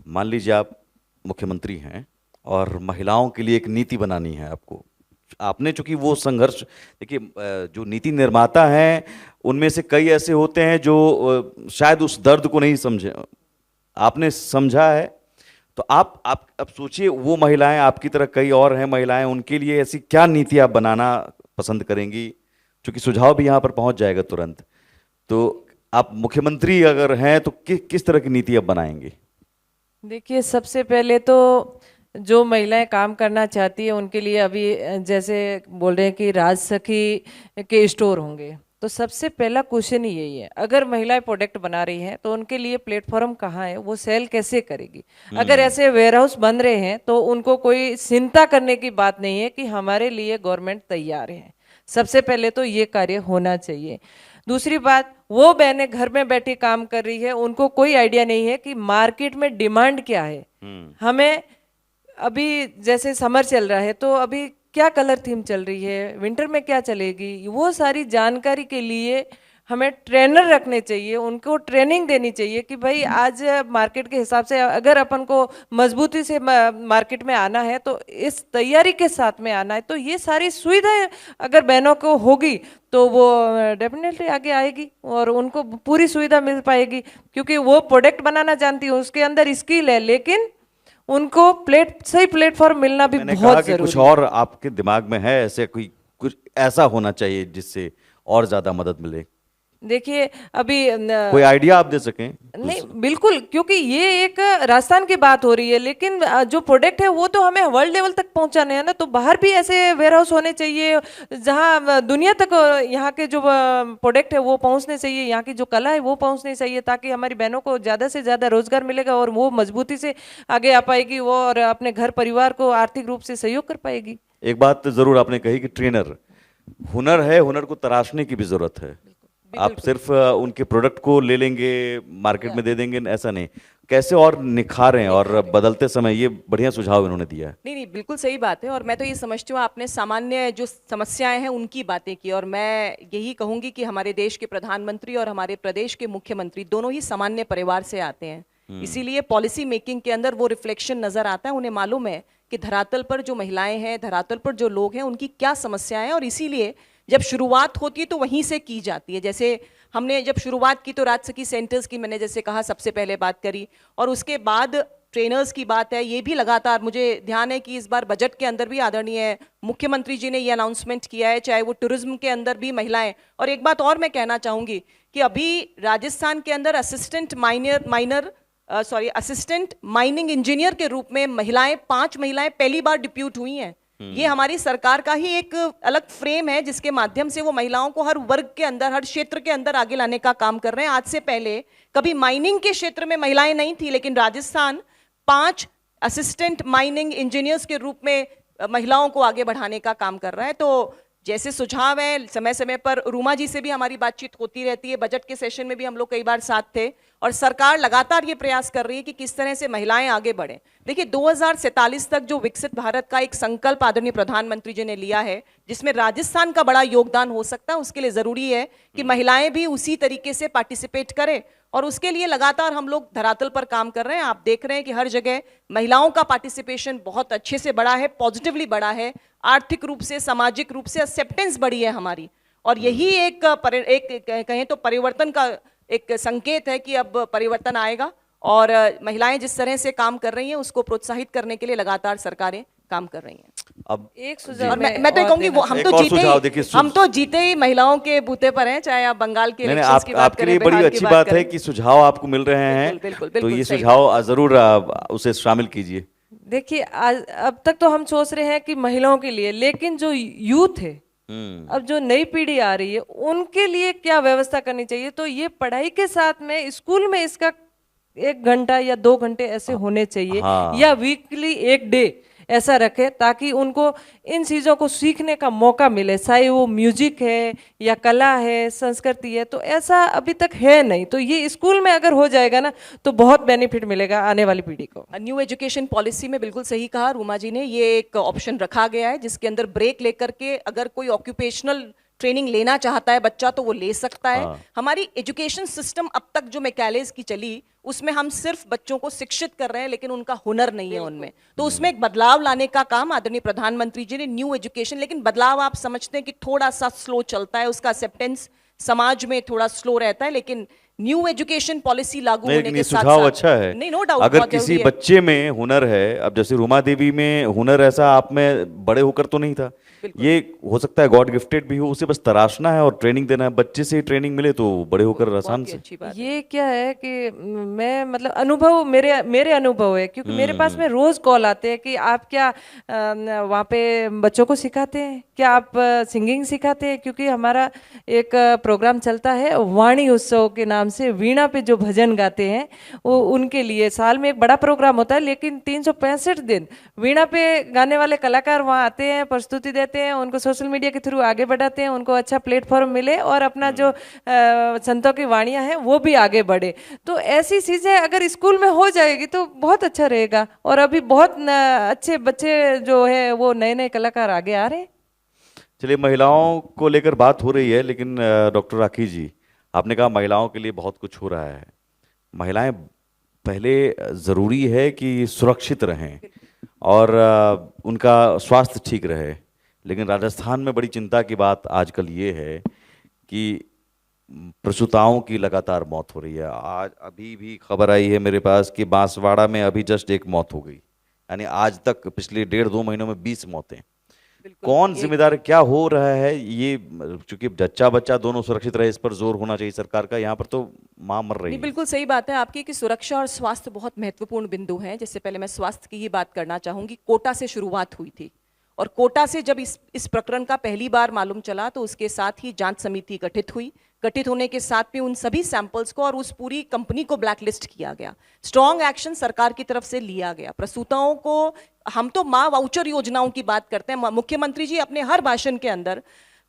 मान लीजिए आप मुख्यमंत्री हैं और महिलाओं के लिए एक नीति बनानी है आपको, आपने चूंकि वो संघर्ष, देखिए जो नीति निर्माता हैं उनमें से कई ऐसे होते हैं जो शायद उस दर्द को नहीं समझे, आपने समझा है, तो आप अब सोचिए वो महिलाएं, आपकी तरह कई और हैं महिलाएं, उनके लिए ऐसी क्या नीति आप बनाना पसंद करेंगी, क्योंकि सुझाव भी यहाँ पर पहुँच जाएगा तुरंत। तो आप मुख्यमंत्री अगर हैं तो किस तरह की नीति आप बनाएंगे? देखिए, सबसे पहले तो जो महिलाएं काम करना चाहती है उनके लिए अभी जैसे बोल रहे हैं कि राजसखी के स्टोर होंगे, तो सबसे पहला क्वेश्चन ही यही है, अगर महिलाएं प्रोडक्ट बना रही हैं तो उनके लिए प्लेटफॉर्म कहाँ है, वो सेल कैसे करेगी। अगर ऐसे वेयरहाउस बन रहे हैं तो उनको कोई चिंता करने की बात नहीं है कि हमारे लिए गवर्नमेंट तैयार है। सबसे पहले तो ये कार्य होना चाहिए। दूसरी बात, वो बहनें घर में बैठी काम कर रही है, उनको कोई आइडिया नहीं है कि मार्केट में डिमांड क्या है। हमें अभी जैसे समर चल रहा है तो अभी क्या कलर थीम चल रही है, विंटर में क्या चलेगी, वो सारी जानकारी के लिए हमें ट्रेनर रखने चाहिए, उनको ट्रेनिंग देनी चाहिए कि भाई आज मार्केट के हिसाब से अगर अपन को मजबूती से मार्केट में आना है तो इस तैयारी के साथ में आना है, तो ये सारी सुविधाएं अगर बहनों को होगी तो वो डेफिनेटली आगे आएगी और उनको पूरी सुविधा मिल पाएगी, क्योंकि वो प्रोडक्ट बनाना जानती है, उसके अंदर स्किल है, लेकिन उनको सही प्लेटफॉर्म मिलना भी मैंने कहा बहुत कि कुछ जरूरी है। और आपके दिमाग में है ऐसे, कोई कुछ ऐसा होना चाहिए जिससे और ज्यादा मदद मिले, देखिए अभी कोई आइडिया आप दे सकें? नहीं बिल्कुल, क्योंकि ये एक राजस्थान की बात हो रही है, लेकिन जो प्रोडक्ट है वो तो हमें वर्ल्ड लेवल तक पहुंचाने हैं ना, तो बाहर भी ऐसे वेयर हाउस होने चाहिए जहां दुनिया तक यहाँ के जो प्रोडक्ट है वो पहुंचने चाहिए, यहाँ की जो कला है वो पहुंचनी चाहिए, ताकि हमारी बहनों को ज्यादा से ज्यादा रोजगार मिलेगा और वो मजबूती से आगे आ पाएगी, वो और अपने घर परिवार को आर्थिक रूप से सहयोग कर पाएगी। एक बात तो जरूर आपने कही कि ट्रेनर, हुनर है, हुनर को तराशने की भी जरूरत है। आप सिर्फ उनके प्रोडक्ट को ले लेंगे, मार्केट में दे देंगे, ऐसा नहीं। कैसे और निखारें और बदलते समय, ये बढ़िया सुझाव इन्होंने दिया है। नहीं नहीं, बिल्कुल सही बात है। और मैं तो ये समझती हूँ आपने सामान्य जो समस्याएं हैं उनकी बातें की, और मैं यही कहूंगी कि हमारे देश के प्रधानमंत्री और हमारे प्रदेश के मुख्यमंत्री दोनों ही सामान्य परिवार से आते हैं, इसीलिए पॉलिसी मेकिंग के अंदर वो रिफ्लेक्शन नजर आता है। उन्हें मालूम है कि धरातल पर जो महिलाएं हैं, धरातल पर जो लोग हैं, उनकी क्या समस्याएं हैं, और इसीलिए जब शुरुआत होती है तो वहीं से की जाती है। जैसे हमने जब शुरुआत की तो राजसखी सेंटर्स की मैंने जैसे कहा सबसे पहले बात करी, और उसके बाद ट्रेनर्स की बात है। ये भी लगातार मुझे ध्यान है कि इस बार बजट के अंदर भी आदरणीय मुख्यमंत्री जी ने ये अनाउंसमेंट किया है, चाहे वो टूरिज्म के अंदर भी महिलाएं। और एक बात और मैं कहना चाहूंगी कि अभी राजस्थान के अंदर असिस्टेंट माइनिंग इंजीनियर के रूप में 5 महिलाएं पहली बार डिप्यूट हुई हैं। ये हमारी सरकार का ही एक अलग फ्रेम है जिसके माध्यम से वो महिलाओं को हर वर्ग के अंदर, हर क्षेत्र के अंदर आगे लाने का काम कर रहे हैं। आज से पहले कभी माइनिंग के क्षेत्र में महिलाएं नहीं थी, लेकिन राजस्थान 5 असिस्टेंट माइनिंग इंजीनियर्स के रूप में महिलाओं को आगे बढ़ाने का काम कर रहा है। तो जैसे सुझाव है, समय समय पर रूमा जी से भी हमारी बातचीत होती रहती है, बजट के सेशन में भी हम लोग कई बार साथ थे, और सरकार लगातार ये प्रयास कर रही है कि किस तरह से महिलाएं आगे बढ़ें। देखिए 2047 तक जो विकसित भारत का एक संकल्प आदरणीय प्रधानमंत्री जी ने लिया है, जिसमें राजस्थान का बड़ा योगदान हो सकता है, उसके लिए जरूरी है कि महिलाएं भी उसी तरीके से पार्टिसिपेट करें, और उसके लिए लगातार हम लोग धरातल पर काम कर रहे हैं। आप देख रहे हैं कि हर जगह महिलाओं का पार्टिसिपेशन बहुत अच्छे से बढ़ा है, पॉजिटिवली बढ़ा है, आर्थिक रूप से, सामाजिक रूप से एक्सेप्टेंस बढ़ी है हमारी। और यही एक कहें तो परिवर्तन का एक संकेत है कि अब परिवर्तन आएगा, और महिलाएं जिस तरह से काम कर रही हैं उसको प्रोत्साहित करने के लिए लगातार सरकारें काम कर रही हैं। अब एक सुझाव और मैं तो ये कहूंगी वो एक और सुझाव देखिए, हम तो जीते ही महिलाओं के बूते पर हैं, चाहे आप बंगाल के इलेक्शंस की बात आपके करें, लिए बड़ी बिहार की अच्छी बात बात है करें। कि सुझाव आपको मिल रहे हैं। बिल्कुल, तो बिल्कुल ये सही सुझाव जरूर उसे शामिल कीजिए। देखिए अब तक तो हम सोच रहे हैं कि महिलाओं के लिए, लेकिन जो यूथ है, अब जो नई पीढ़ी आ रही है, उनके लिए क्या व्यवस्था करनी चाहिए। तो ये पढ़ाई के साथ में स्कूल में इसका 1 घंटा या 2 घंटे ऐसे होने चाहिए, हाँ। या वीकली 1 डे ऐसा रखे, ताकि उनको इन चीज़ों को सीखने का मौका मिले, चाहे वो म्यूजिक है या कला है, संस्कृति है। तो ऐसा अभी तक है नहीं, तो ये स्कूल में अगर हो जाएगा ना तो बहुत बेनिफिट मिलेगा आने वाली पीढ़ी को। न्यू एजुकेशन पॉलिसी में बिल्कुल सही कहा रूमा जी ने, ये एक ऑप्शन रखा गया है जिसके अंदर ब्रेक लेकर के अगर कोई ऑक्यूपेशनल ट्रेनिंग लेना चाहता है बच्चा तो वो ले सकता है। हमारी एजुकेशन सिस्टम अब तक जो मैकेलेज की चली उसमें हम सिर्फ बच्चों को शिक्षित कर रहे हैं, लेकिन उनका हुनर नहीं है उनमें। तो उसमें एक बदलाव लाने का काम आदरणीय प्रधानमंत्री जी ने न्यू एजुकेशन, लेकिन बदलाव आप समझते हैं कि थोड़ा सा स्लो चलता है, उसका एक्सेप्टेंस समाज में थोड़ा स्लो रहता है, लेकिन न्यू एजुकेशन पॉलिसी लागू होने के साथ सुझाव साथ अच्छा है। नहीं, नो डाउट, अगर किसी बच्चे में हुनर है, अब जैसे रूमा देवी में हुनर ऐसा आप में बड़े होकर तो नहीं था, ये हो सकता है गॉड गिफ्टेड भी हो, उसे बस तराशना है और ट्रेनिंग देना है। बच्चे से ही ट्रेनिंग मिले तो बड़े होकर आसान से। अच्छी बात ये क्या है कि मैं मतलब अनुभव मेरे अनुभव है, क्योंकि मेरे पास में रोज कॉल आते हैं कि आप क्या वहाँ पे बच्चों को सिखाते हैं, क्या आप सिंगिंग सिखाते हैं, क्योंकि हमारा एक प्रोग्राम चलता है वाणी उत्सव के नाम से, वीणा पे जो भजन गाते हैं वो उनके लिए साल में एक बड़ा प्रोग्राम होता है, लेकिन 365 दिन वीणा पे गाने वाले कलाकार वहाँ आते हैं, प्रस्तुति देते हैं, उनको सोशल मीडिया के थ्रू आगे बढ़ाते हैं, उनको अच्छा प्लेटफॉर्म मिले और अपना जो संतों की वाणियाँ हैं वो भी आगे बढ़े। तो ऐसी चीज़ें अगर स्कूल में हो जाएगी तो बहुत अच्छा रहेगा, और अभी बहुत अच्छे बच्चे जो है वो नए नए कलाकार आगे आ रहे हैं। चलिए, महिलाओं को लेकर बात हो रही है, लेकिन डॉक्टर राखी जी, आपने कहा महिलाओं के लिए बहुत कुछ हो रहा है। महिलाएं पहले ज़रूरी है कि सुरक्षित रहें और उनका स्वास्थ्य ठीक रहे, लेकिन राजस्थान में बड़ी चिंता की बात आजकल ये है कि प्रसूताओं की लगातार मौत हो रही है। आज अभी भी खबर आई है मेरे पास कि बांसवाड़ा में अभी जस्ट एक मौत हो गई, यानी आज तक पिछले 1.5-2 महीनों में 20 मौतें। कौन जिम्मेदार, क्या हो रहा है ये? क्योंकि जच्चा बच्चा दोनों सुरक्षित रहे, इस पर जोर होना चाहिए सरकार का। यहाँ पर तो माँ मर रही नहीं, है। बिल्कुल सही बात है आपकी कि सुरक्षा और स्वास्थ्य बहुत महत्वपूर्ण बिंदु हैं। जिससे पहले मैं स्वास्थ्य की ही बात करना चाहूंगी। कोटा से शुरुआत हुई थी और कोटा से जब इस प्रकरण का पहली बार मालूम चला तो उसके साथ ही जांच समिति गठित हुई। गठित होने के साथ भी उन सभी सैंपल्स को और उस पूरी कंपनी को ब्लैकलिस्ट किया गया। स्ट्रॉन्ग एक्शन सरकार की तरफ से लिया गया। प्रसूताओं को, हम तो माँ वाउचर योजनाओं की बात करते हैं, मुख्यमंत्री जी अपने हर भाषण के अंदर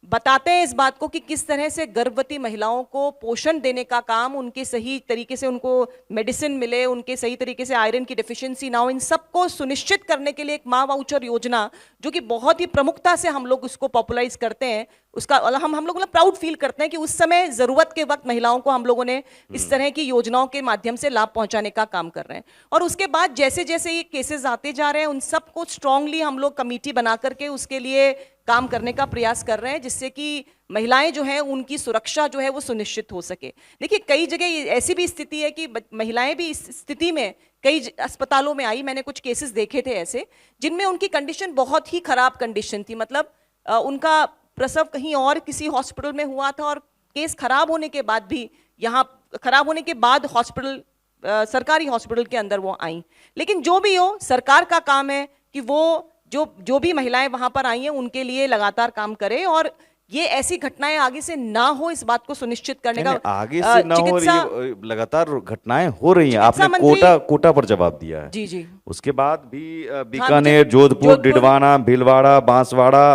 बताते हैं इस बात को कि किस तरह से गर्भवती महिलाओं को पोषण देने का काम, उनके सही तरीके से उनको मेडिसिन मिले, उनके सही तरीके से आयरन की डेफिशिएंसी ना हो, इन सबको सुनिश्चित करने के लिए एक माँ वाउचर योजना, जो कि बहुत ही प्रमुखता से हम लोग उसको पॉपुलराइज करते हैं, उसका हम लोग प्राउड फील करते हैं कि उस समय जरूरत के वक्त महिलाओं को हम लोगों ने इस तरह की योजनाओं के माध्यम से लाभ पहुंचाने का काम कर रहे हैं। और उसके बाद जैसे जैसे ये केसेस आते जा रहे हैं, उन सबको स्ट्रांगली हम लोग कमेटी बना करके उसके लिए काम करने का प्रयास कर रहे हैं, जिससे कि महिलाएं जो हैं उनकी सुरक्षा जो है वो सुनिश्चित हो सके। देखिए, कई जगह ऐसी भी स्थिति है कि महिलाएं भी इस स्थिति में कई अस्पतालों में आई। मैंने कुछ केसेस देखे थे ऐसे, जिनमें उनकी कंडीशन बहुत ही खराब कंडीशन थी। मतलब उनका प्रसव कहीं और किसी हॉस्पिटल में हुआ था और केस खराब होने के बाद भी, यहाँ खराब होने के बाद हॉस्पिटल, सरकारी हॉस्पिटल के अंदर वो आई। लेकिन जो भी हो, सरकार का काम है कि वो जो भी महिलाएं वहां पर आई हैं उनके लिए लगातार काम करे और ये ऐसी घटनाएं आगे से ना हो, इस बात को सुनिश्चित करने का। आगे से ना हो, ये लगातार घटनाएं हो रही हैं। आपने कोटा पर जवाब दिया है। जी जी। उसके बाद भी बीकानेर, जोधपुर, डिडवाना, भीलवाड़ा, बांसवाड़ा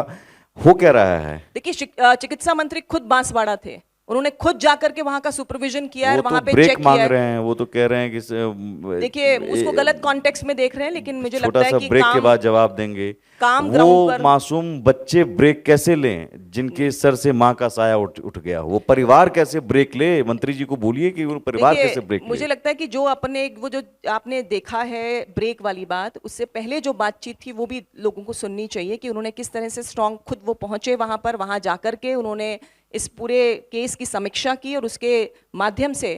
हो क्या रहा है? देखिए, चिकित्सा मंत्री खुद बांसवाड़ा थे, उन्होंने खुद जाकर के वहां का सुपरविजन किया है, वहां पे चेक मांग किया रहे हैं। वो तो कह रहे हैं कि देखिए उसको गलत कॉन्टेक्स्ट में देख रहे हैं, लेकिन मुझे लगता है कि ब्रेक के बाद जवाब देंगे। काम वो मासूम बच्चे ब्रेक कैसे लें जिनके सर से माँ का साया उठ गया? वो परिवार कैसे ब्रेक ले? मंत्री जी को बोलिए कि वो परिवार कैसे ब्रेक ले। मुझे लगता है कि जो आपने देखा है ब्रेक वाली बात, उससे पहले जो बातचीत थी वो भी लोगों को सुननी चाहिए कि उन्होंने किस तरह से स्ट्रांग खुद वो पहुंचे वहां पर, वहां जाकर के उन्होंने इस पूरे केस की समीक्षा की और उसके माध्यम से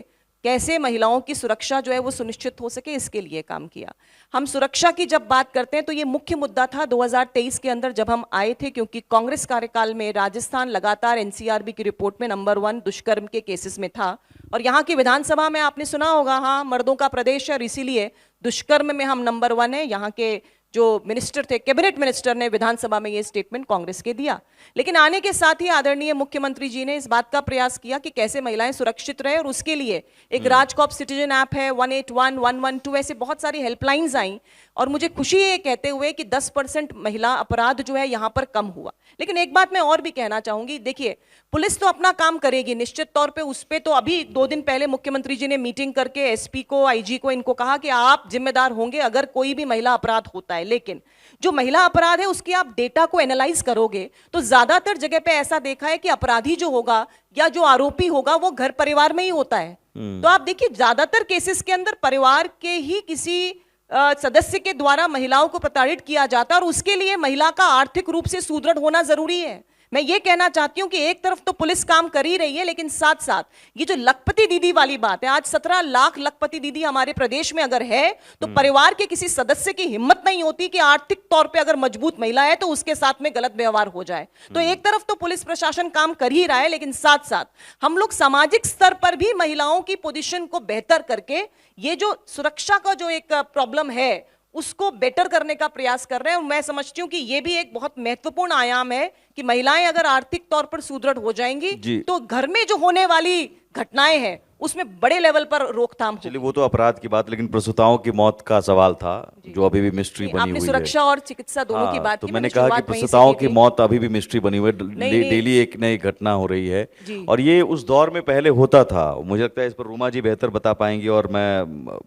कैसे महिलाओं की सुरक्षा जो है वो सुनिश्चित हो सके, इसके लिए काम किया। हम सुरक्षा की जब बात करते हैं तो ये मुख्य मुद्दा था 2023 के अंदर जब हम आए थे, क्योंकि कांग्रेस कार्यकाल में राजस्थान लगातार एनसीआरबी की रिपोर्ट में नंबर 1 दुष्कर्म के केसेस में था। और यहाँ की विधानसभा में आपने सुना होगा, हाँ, मर्दों का प्रदेश है और इसीलिए दुष्कर्म में हम नंबर 1 है। यहाँ के जो मिनिस्टर थे, कैबिनेट मिनिस्टर ने विधानसभा में ये स्टेटमेंट कांग्रेस के दिया। लेकिन आने के साथ ही आदरणीय मुख्यमंत्री जी ने इस बात का प्रयास किया कि कैसे महिलाएं सुरक्षित रहे, और उसके लिए एक राजकॉप सिटीजन ऐप है, 181, 112, ऐसे बहुत सारी हेल्पलाइंस आई। और मुझे खुशी है कहते हुए कि 10% महिला अपराध जो है यहाँ पर कम हुआ। लेकिन एक बात मैं और भी कहना चाहूंगी, देखिए, पुलिस तो अपना काम करेगी निश्चित तौर पे, उस पे तो अभी 2 दिन पहले मुख्यमंत्री जी ने मीटिंग करके एसपी को, आईजी को, इनको कहा कि आप जिम्मेदार होंगे अगर कोई भी महिला अपराध होता है। लेकिन जो महिला अपराध है उसकी आप डेटा को एनालाइज करोगे तो ज्यादातर जगह पे ऐसा देखा है कि अपराधी जो होगा या जो आरोपी होगा वो घर परिवार में ही होता है। तो आप देखिए, ज्यादातर केसेस के अंदर परिवार के ही किसी सदस्य के द्वारा महिलाओं को प्रताड़ित किया जाता है, और उसके लिए महिला का आर्थिक रूप से सुदृढ़ होना जरूरी है। मैं ये कहना चाहती हूं कि एक तरफ तो पुलिस काम कर ही रही है, लेकिन साथ साथ ये जो लखपति दीदी वाली बात है, आज 17 लाख लखपति दीदी हमारे प्रदेश में अगर है तो परिवार के किसी सदस्य की हिम्मत नहीं होती कि आर्थिक तौर पे अगर मजबूत महिला है तो उसके साथ में गलत व्यवहार हो जाए। तो एक तरफ तो पुलिस प्रशासन काम कर ही रहा है, लेकिन साथ साथ हम लोग सामाजिक स्तर पर भी महिलाओं की पोजीशन को बेहतर करके ये जो सुरक्षा का जो एक प्रॉब्लम है उसको बेटर करने का प्रयास कर रहे हैं। और मैं समझती हूँ कि ये भी एक बहुत महत्वपूर्ण आयाम है कि महिलाएं अगर आर्थिक तौर पर सुदृढ़ हो जाएंगी तो घर में जो होने वाली घटनाएं हैं उसमें बड़े लेवल पर रोकथाम हो। चलिए, वो तो अपराध की बात, लेकिन प्रसूताओं की मौत का सवाल था जो अभी भी मिस्ट्री बनी हुई है। आपने सुरक्षा और चिकित्सा दोनों की बात तो की, मैंने कहा कि प्रसूताओं की मौत अभी भी मिस्ट्री बनी हुई है, डेली एक नई घटना हो रही है। और ये उस दौर में पहले होता था। मुझे लगता है इस पर रूमा जी बेहतर बता पाएंगी, और मैं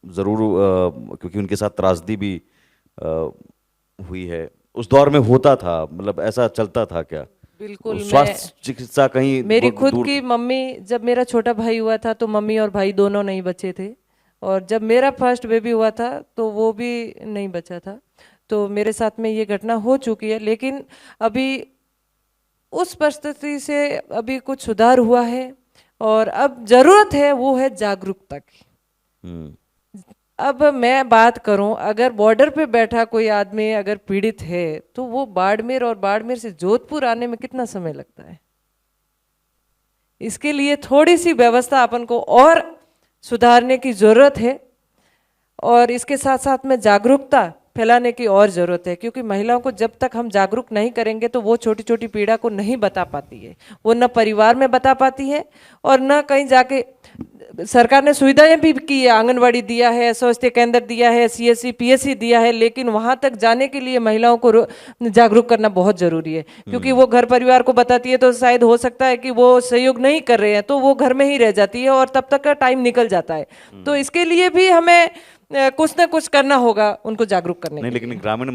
ज़रूर, क्योंकि उनके साथ त्रासदी भी हुई है। उस दौर में होता था, मतलब ऐसा चलता था क्या? बिल्कुल। स्वास्थ्य चिकित्सा कहीं मेरी खुद दूर? की मम्मी, जब मेरा छोटा भाई हुआ था तो मम्मी और भाई दोनों नहीं बचे थे, और जब मेरा फर्स्ट बेबी हुआ था तो वो भी नहीं बचा था। तो मेरे साथ में ये घटना हो चुकी है, लेकिन अभी उस परिस्थिति से अभी कुछ सुधार हुआ है, और अब जरूरत है वो है जागरूकता की। हम्म। अब मैं बात करूं, अगर बॉर्डर पे बैठा कोई आदमी अगर पीड़ित है तो वो बाड़मेर, और बाड़मेर से जोधपुर आने में कितना समय लगता है। इसके लिए थोड़ी सी व्यवस्था अपन को और सुधारने की जरूरत है, और इसके साथ साथ में जागरूकता फैलाने की और जरूरत है, क्योंकि महिलाओं को जब तक हम जागरूक नहीं करेंगे तो वो छोटी छोटी पीड़ा को नहीं बता पाती है। वो न परिवार में बता पाती है, और न कहीं जाके सरकार ने सुविधाएं भी की है, आंगनवाड़ी दिया है, स्वास्थ्य केंद्र दिया है, सीएससी पीएससी दिया है, लेकिन वहां तक जाने के लिए महिलाओं को जागरूक करना बहुत जरूरी है। क्योंकि वो घर परिवार को बताती है तो शायद हो सकता है कि वो सहयोग नहीं कर रहे हैं, तो वो घर में ही रह जाती है और तब तक का टाइम निकल जाता है। तो इसके लिए भी हमें कुछ ना कुछ करना होगा उनको जागरूक करने नहीं, के लेकिन ग्रामीण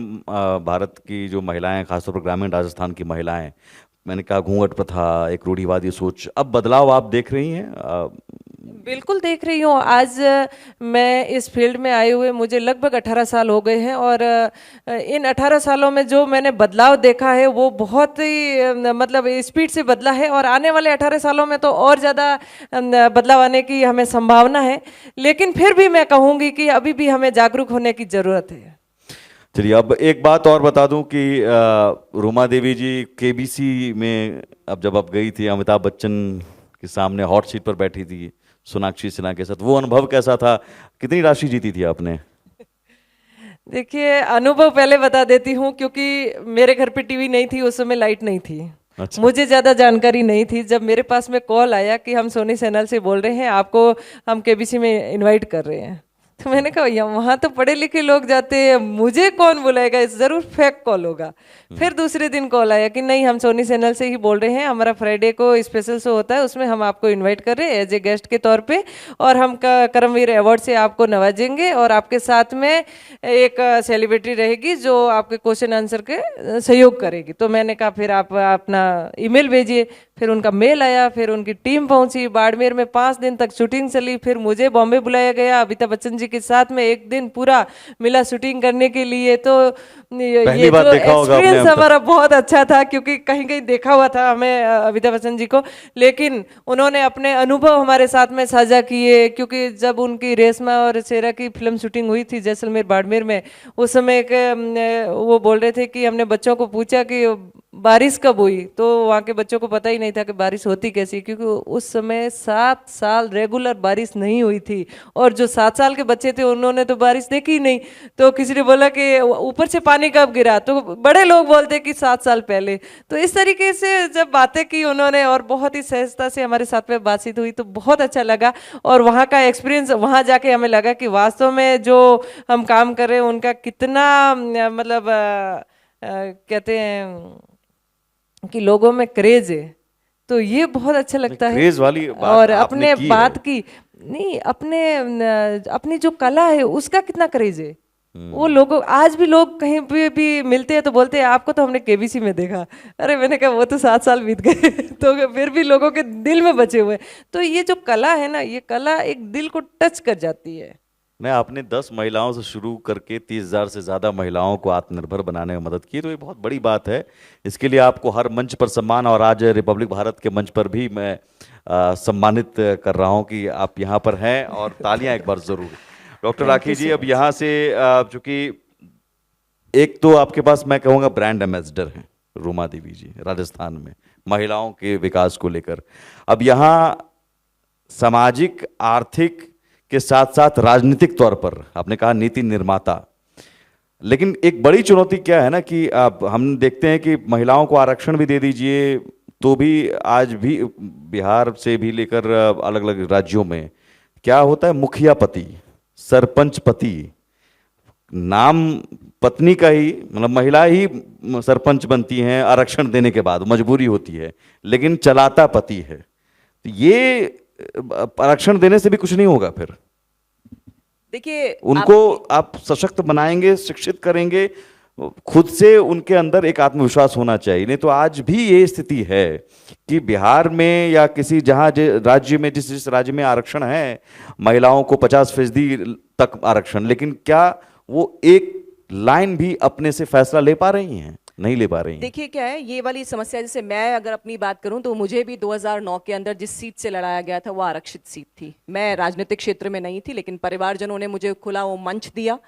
भारत की जो महिलाएं, खासतौर पर ग्रामीण राजस्थान की महिलाएं, मैंने कहा घूंघट प्रथा, एक रूढ़िवादी सोच, अब बदलाव आप देख रही हैं? बिल्कुल देख रही हूँ। आज मैं इस फील्ड में आए हुए मुझे लगभग 18 साल हो गए हैं, और इन 18 सालों में जो मैंने बदलाव देखा है वो बहुत ही मतलब स्पीड से बदला है, और आने वाले 18 सालों में तो और ज़्यादा बदलाव आने की हमें संभावना है। लेकिन फिर भी मैं कहूँगी कि अभी भी हमें जागरूक होने की ज़रूरत है। चलिए, अब एक बात और बता दूं कि रूमा देवी जी केबीसी में अब जब आप गई थी, अमिताभ बच्चन के सामने हॉट सीट पर बैठी थी सोनाक्षी सिन्हा के साथ, वो अनुभव कैसा था? कितनी राशि जीती थी आपने? देखिए, अनुभव पहले बता देती हूँ, क्योंकि मेरे घर पे टीवी नहीं थी उस समय, लाइट नहीं थी। अच्छा। मुझे ज़्यादा जानकारी नहीं थी। जब मेरे पास में कॉल आया कि हम सोनी चैनल से बोल रहे हैं, आपको हम केबीसी में इनवाइट कर रहे हैं, तो मैंने कहा भैया वहाँ तो पढ़े लिखे लोग जाते हैं, मुझे कौन बुलाएगा, ज़रूर फेक कॉल होगा। फिर दूसरे दिन कॉल आया कि नहीं, हम सोनी चैनल से ही बोल रहे हैं, हमारा फ्राइडे को स्पेशल शो होता है, उसमें हम आपको इनवाइट कर रहे हैं एज ए गेस्ट के तौर पे, और हम कर्मवीर अवार्ड से आपको नवाजेंगे, और आपके साथ में एक सेलिब्रिटी रहेगी जो आपके क्वेश्चन आंसर के सहयोग करेगी। तो मैंने कहा फिर आप अपना ईमेल भेजिए। फिर उनका मेल आया, फिर उनकी टीम पहुंची, बाड़मेर में 5 दिन तक शूटिंग चली। फिर मुझे बॉम्बे बुलाया गया अमिताभ बच्चन जी के साथ में, एक दिन पूरा मिला शूटिंग करने के लिए। तो ये जो एक्सपीरियंस हमारा बहुत अच्छा था, क्योंकि कहीं कहीं देखा हुआ था हमें अमिताभ बच्चन जी को, लेकिन उन्होंने अपने अनुभव हमारे साथ में साझा किए। क्योंकि जब उनकी रेशमा और शेरा की फिल्म शूटिंग हुई थी जैसलमेर बाड़मेर में, उस समय वो बोल रहे थे कि हमने बच्चों को पूछा कि बारिश कब हुई, तो वहाँ के बच्चों को पता ही नहीं था कि बारिश होती कैसी, क्योंकि उस समय 7 साल रेगुलर बारिश नहीं हुई थी, और जो 7 साल के बच्चे थे उन्होंने तो बारिश देखी ही नहीं। तो किसी ने बोला कि ऊपर से पानी कब गिरा, तो बड़े लोग बोलते कि 7 साल पहले। तो इस तरीके से जब बातें की उन्होंने, और बहुत ही सहजता से हमारे साथ में बातचीत हुई, तो बहुत अच्छा लगा। और वहाँ का एक्सपीरियंस, वहाँ जाके हमें लगा कि वास्तव में जो हम काम कर रहे हैं उनका कितना मतलब कहते हैं कि लोगों में क्रेज है। तो ये बहुत अच्छा लगता है। क्रेज वाली बात और आपने अपने की बात है। की नहीं, अपनी जो कला है उसका कितना क्रेज है। वो लोगों, आज भी लोग कहीं पे भी मिलते हैं तो बोलते हैं आपको तो हमने केबीसी में देखा। अरे मैंने कहा वो तो 7 साल बीत गए तो फिर भी लोगों के दिल में बचे हुए। तो ये जो कला है ना, ये कला एक दिल को टच कर जाती है। नहीं, आपने 10 महिलाओं से शुरू करके 30,000 से ज़्यादा महिलाओं को आत्मनिर्भर बनाने में मदद की, तो ये बहुत बड़ी बात है। इसके लिए आपको हर मंच पर सम्मान, और आज रिपब्लिक भारत के मंच पर भी मैं सम्मानित कर रहा हूं कि आप यहाँ पर हैं, और तालियां एक बार ज़रूर। डॉक्टर राखी जी, अब यहाँ से चूंकि एक तो आपके पास मैं कहूँगा ब्रांड एम्बेसडर हैं रूमा देवी जी राजस्थान में महिलाओं के विकास को लेकर, अब यहाँ सामाजिक आर्थिक के साथ साथ राजनीतिक तौर पर आपने कहा नीति निर्माता, लेकिन एक बड़ी चुनौती क्या है ना कि हम देखते हैं कि महिलाओं को आरक्षण भी दे दीजिए तो भी आज भी बिहार से भी लेकर अलग अलग राज्यों में क्या होता है, मुखिया पति, सरपंच पति, नाम पत्नी का ही, मतलब महिला ही सरपंच बनती हैं आरक्षण देने के बाद, मजबूरी होती है, लेकिन चलाता पति है। तो ये आरक्षण देने से भी कुछ नहीं होगा। फिर देखिए, उनको आप सशक्त बनाएंगे, शिक्षित करेंगे, खुद से उनके अंदर एक आत्मविश्वास होना चाहिए। नहीं तो आज भी ये स्थिति है कि बिहार में या किसी राज्य में जिस राज्य में आरक्षण है, महिलाओं को 50% तक आरक्षण, लेकिन क्या वो एक लाइन भी अपने से फैसला ले पा रही हैं? नहीं ले पा रही हैं। देखिए क्या है, ये वाली समस्या, जैसे मैं अगर अपनी बात करूं तो मुझे भी 2009 के अंदर जिस सीट से लड़ाया गया था वो आरक्षित सीट थी। मैं राजनीतिक क्षेत्र में नहीं थी, लेकिन परिवारजनों ने मुझे खुला वो मंच दिया,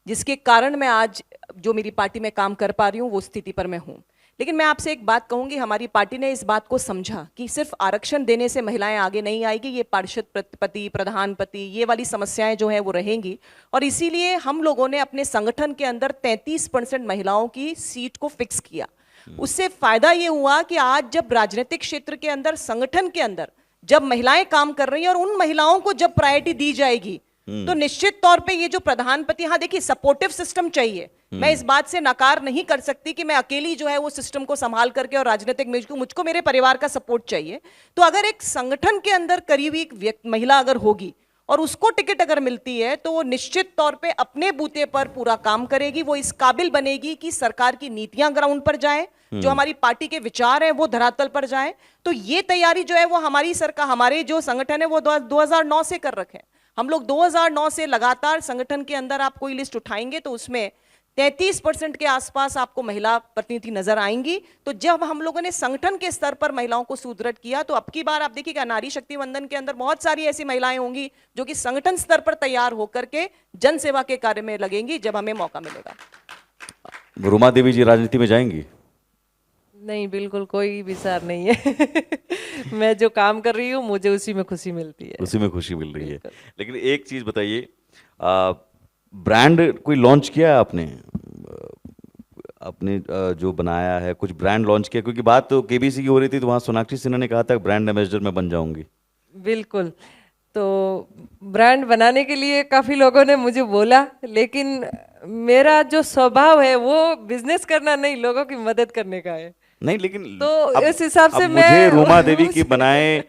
जिसके कारण मैं आज जो मेरी पार्टी में काम कर पा रही हूँ वो स्थिति पर मैं हूँ। लेकिन मैं आपसे एक बात कहूंगी, हमारी पार्टी ने इस बात को समझा कि सिर्फ आरक्षण देने से महिलाएं आगे नहीं आएगी, ये पार्षद पति, प्रधानपति, ये वाली समस्याएं जो हैं वो रहेंगी। और इसीलिए हम लोगों ने अपने संगठन के अंदर 33% महिलाओं की सीट को फिक्स किया। उससे फायदा ये हुआ कि आज जब राजनीतिक क्षेत्र के अंदर, संगठन के अंदर जब महिलाएं काम कर रही हैं और उन महिलाओं को जब प्रायोरिटी दी जाएगी, तो निश्चित तौर पे ये जो प्रधानपति, हाँ देखिए सपोर्टिव सिस्टम चाहिए। मैं इस बात से नकार नहीं कर सकती कि मैं अकेली जो है वो सिस्टम को संभाल करके और राजनीतिक मुझको मेरे परिवार का सपोर्ट चाहिए। तो अगर एक संगठन के अंदर करीब एक महिला अगर होगी और उसको टिकट अगर मिलती है, तो वो निश्चित तौर पे अपने बूते पर पूरा काम करेगी। वो इस काबिल बनेगी कि सरकार की नीतियां ग्राउंड पर जाएं, जो हमारी पार्टी के विचार हैं वो धरातल पर जाएं। तो ये तैयारी जो है वो हमारी सरकार, हमारे जो संगठन है वो 2009 से कर रखे हैं। हम लोग 2009 से लगातार संगठन के अंदर आप कोई लिस्ट उठाएंगे तो उसमें 33% के आसपास आपको महिला प्रतिनिधि नजर आएंगी। तो जब हम लोगों ने संगठन के स्तर पर महिलाओं को सुदृढ़ किया, तो अब की बार आप देखिएगा नारी शक्ति वंदन के अंदर बहुत सारी ऐसी महिलाएं होंगी जो कि संगठन स्तर पर तैयार होकर के जन सेवा के कार्य में लगेंगी जब हमें मौका मिलेगा। रुमा देवी जी राजनीति में जाएंगी? नहीं, बिल्कुल कोई विचार नहीं है। मैं जो काम कर रही हूँ मुझे उसी में खुशी मिलती है। उसी में खुशी मिल रही है। लेकिन एक चीज बताइए, ब्रांड कोई लॉन्च किया है आपने? आपने जो बनाया है कुछ ब्रांड लॉन्च किया? क्योंकि बात तो केबीसी की हो रही थी, तो वहाँ सोनाक्षी सिन्हा ने कहा था ब्रांड एम्बेसडर मैं बन जाऊंगी। बिल्कुल, तो ब्रांड बनाने के लिए काफी लोगों ने मुझे बोला, लेकिन मेरा जो स्वभाव है वो बिजनेस करना नहीं, लोगों की मदद करने का है। नहीं, लेकिन तो इस हिसाब से मुझे रुमा देवी की बनाए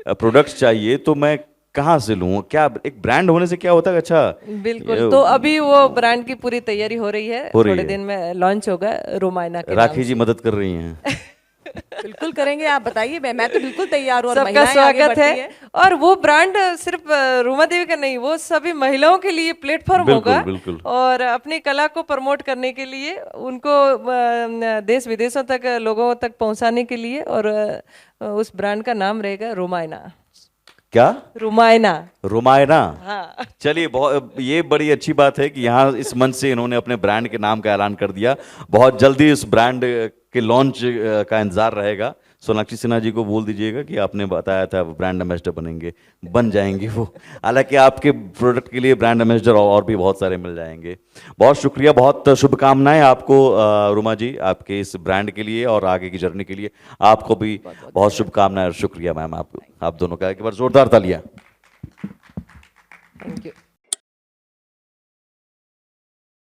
प्रोडक्ट्स चाहिए, तो मैं कहाँ से लूँ? क्या एक ब्रांड होने से क्या होता है? अच्छा, बिल्कुल। तो अभी वो ब्रांड की पूरी तैयारी हो रही है, थोड़े दिन में लॉन्च होगा रोमायना के नाम राखी जी मदद कर रही हैं। बिल्कुल करेंगे, आप बताइए। मैं तो बिल्कुल तैयार हूँ। सबका स्वागत है। और वो ब्रांड सिर्फ रुमा देवी का नहीं, वो सभी महिलाओं के लिए प्लेटफॉर्म होगा। बिल्कुल। और अपनी कला को प्रमोट करने के लिए, उनको देश विदेशों तक, लोगों तक पहुंचाने के लिए। और उस ब्रांड का नाम रहेगा रोमायना। क्या? रुमायना। रुमायना। हाँ। चलिए, बहुत ये बड़ी अच्छी बात है कि यहाँ इस मंच से इन्होंने अपने ब्रांड के नाम का ऐलान कर दिया। बहुत जल्दी इस ब्रांड के लॉन्च का इंतजार रहेगा। सोनाक्षी सिन्हा जी को बोल दीजिएगा कि आपने बताया था ब्रांड एम्बेसडर बनेंगे, बन जाएंगे वो। हालांकि आपके प्रोडक्ट के लिए ब्रांड एम्बेसडर और भी बहुत सारे मिल जाएंगे। बहुत शुक्रिया, बहुत शुभकामनाएं आपको रुमा जी, आपके इस ब्रांड के लिए और आगे की जर्नी के लिए। आपको भी बहुत शुभकामनाएं और शुक्रिया मैम। आप दोनों का एक बार जोरदार तालियां। Thank you.